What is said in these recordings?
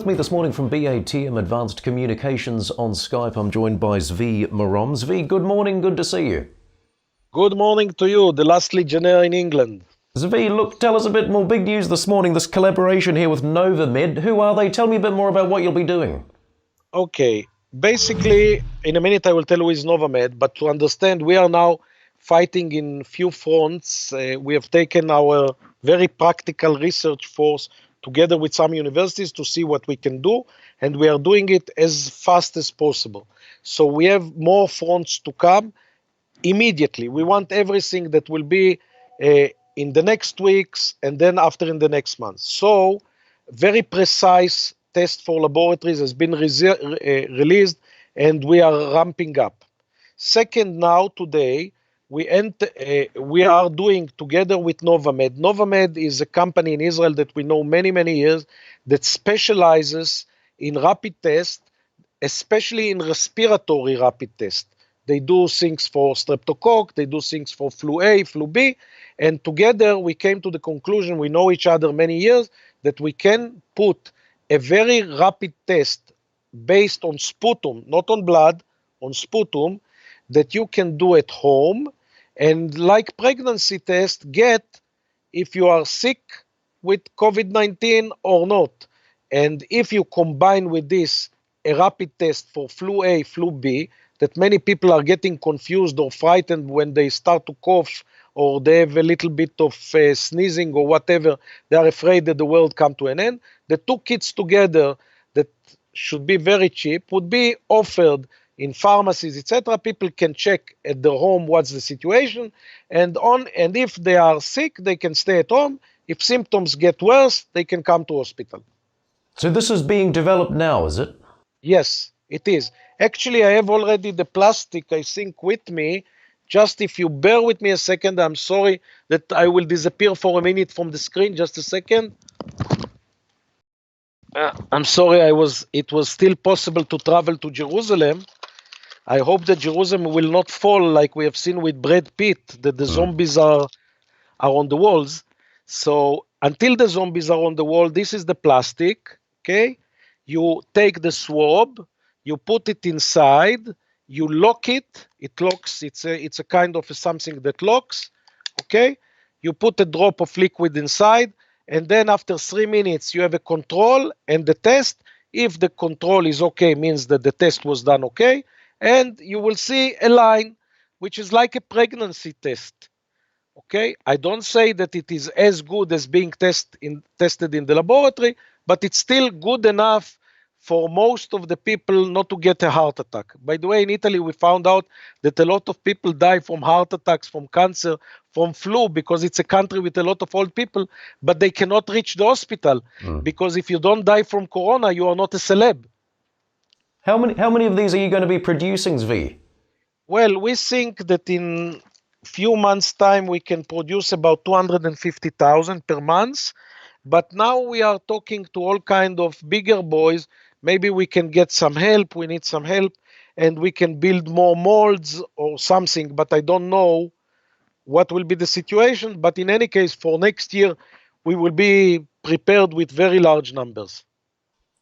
me this morning from BATM Advanced Communications on Skype. I'm joined by Zvi Marom. Zvi, good morning, good to see you. Good morning to you, the last Legionnaire in England. Zvi, look, tell us a bit more. Big news this morning, this collaboration here with Novamed. Who are they? Tell me a bit more about what you'll be doing. Okay, basically, in a minute I will tell you who is Novamed, but to understand, we are now fighting in few fronts. We have taken our very practical research force together with some universities to see what we can do, and we are doing it as fast as possible. So we have more fronts to come immediately. We want everything that will be in the next weeks and then after in the next month. So very precise test for laboratories has been released, and we are ramping up. Second, now today, we are doing together with Novamed. Novamed is a company in Israel that we know many years that specializes in rapid test, especially in respiratory rapid test. They do things for streptococcus, they do things for flu A, flu B, and together we came to the conclusion, we know each other many years, that we can put a very rapid test based on sputum, not on blood, on sputum, that you can do at home, and like pregnancy test, get if you are sick with COVID-19 or not. And if you combine with this a rapid test for flu A, flu B, that many people are getting confused or frightened when they start to cough or they have a little bit of sneezing or whatever, they are afraid that the world come to an end. The two kits together that should be very cheap would be offered in pharmacies, etc. People can check at their home what's the situation, and if they are sick, they can stay at home. If symptoms get worse, they can come to hospital. So this is being developed now, is it? Yes, it is. Actually, I have already the plastic, I think, with me. Just if you bear with me a second, I'm sorry that I will disappear for a minute from the screen. Just a second. I'm sorry, it was still possible to travel to Jerusalem. I hope that Jerusalem will not fall like we have seen with Brad Pitt, that the zombies are on the walls. So until the zombies are on the wall, this is the plastic, okay? You take the swab, you put it inside, you lock it, it locks, it's a kind of something that locks, okay? You put a drop of liquid inside, and then after 3 minutes, you have a control and the test. If the control is okay, means that the test was done okay, and you will see a line, which is like a pregnancy test. Okay, I don't say that it is as good as being tested in the laboratory, but it's still good enough for most of the people not to get a heart attack. By the way, in Italy, we found out that a lot of people die from heart attacks, from cancer, from flu, because it's a country with a lot of old people, but they cannot reach the hospital, because if you don't die from corona, you are not a celeb. How many of these are you going to be producing, Zvi? Well, we think that in few months' time we can produce about 250,000 per month, but now we are talking to all kind of bigger boys. Maybe we can get some help. We need some help, and we can build more molds or something. But I don't know what will be the situation. But in any case, for next year, we will be prepared with very large numbers.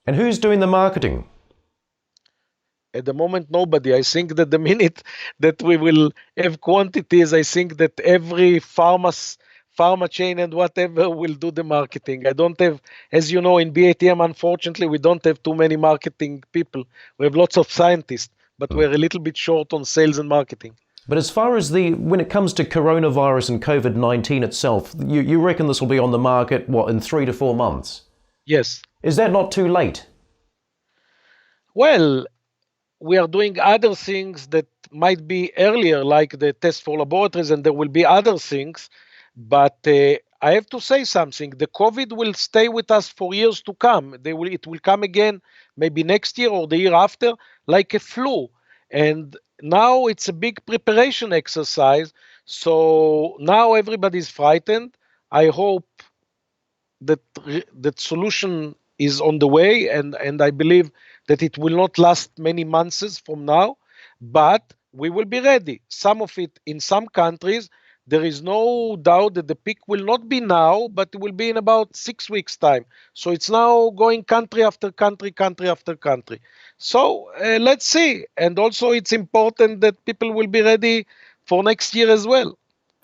And who's doing the marketing? At the moment, nobody. I think that the minute that we will have quantities, I think that every pharma chain and whatever will do the marketing. I don't have, as you know, in BATM, unfortunately, we don't have too many marketing people. We have lots of scientists, but we're a little bit short on sales and marketing. But as far as when it comes to coronavirus and COVID-19 itself, you reckon this will be on the market, what, in 3 to 4 months? Yes. Is that not too late? Well, we are doing other things that might be earlier, like the test for laboratories, and there will be other things. But I have to say something. The COVID will stay with us for years to come. It will come again, maybe next year or the year after, like a flu. And now it's a big preparation exercise. So now everybody's frightened. I hope that that solution is on the way, and I believe that it will not last many months from now, but we will be ready. Some of it in some countries, there is no doubt that the peak will not be now, but it will be in about 6 weeks' time. So it's now going country after country, country after country. So let's see. And also, it's important that people will be ready for next year as well.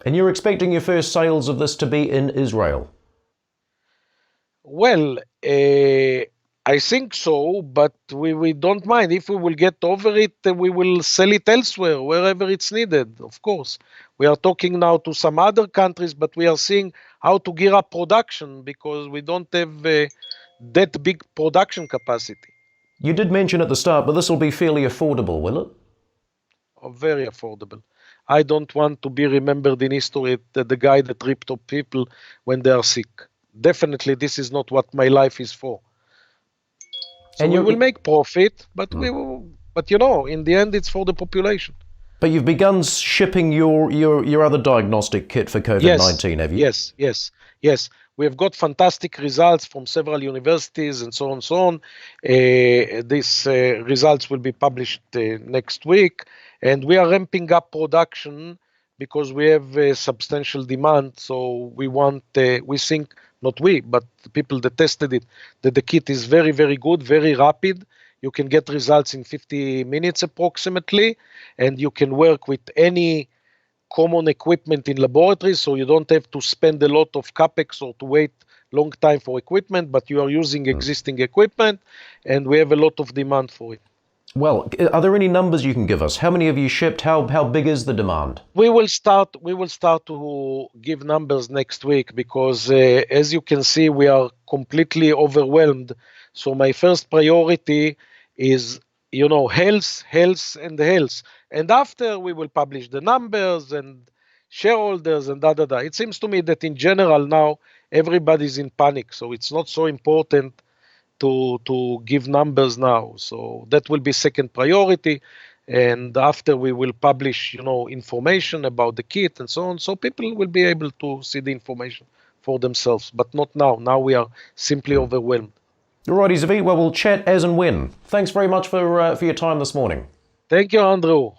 And you're expecting your first sales of this to be in Israel? Well, I think so, but we don't mind. If we will get over it, we will sell it elsewhere, wherever it's needed, of course. We are talking now to some other countries, but we are seeing how to gear up production because we don't have that big production capacity. You did mention at the start, but this will be fairly affordable, will it? Very affordable. I don't want to be remembered in history as the guy that ripped off people when they are sick. Definitely, this is not what my life is for. So And we you will make profit, but we will. But in the end, it's for the population. But you've begun shipping your other diagnostic kit for COVID-19, have you? Yes. We have got fantastic results from several universities and so on, so on. These results will be published next week, and we are ramping up production because we have substantial demand. So we want, we think, not we, but the people that tested it, that the kit is very, very good, very rapid. You can get results in 50 minutes approximately, and you can work with any common equipment in laboratories, so you don't have to spend a lot of capex or to wait long time for equipment, but you are using existing equipment, and we have a lot of demand for it. Well, are there any numbers you can give us? How many have you shipped? How big is the demand? We will start to give numbers next week because as you can see, we are completely overwhelmed. So my first priority is health and health. And after we will publish the numbers and shareholders and da. It seems to me that in general now everybody's in panic. So it's not so important to give numbers now. So that will be second priority. And after we will publish, information about the kit and so on. So people will be able to see the information for themselves, but not now. Now we are simply overwhelmed. Alrighty, Zvi. Well, we'll chat as and when. Thanks very much for your time this morning. Thank you, Andrew.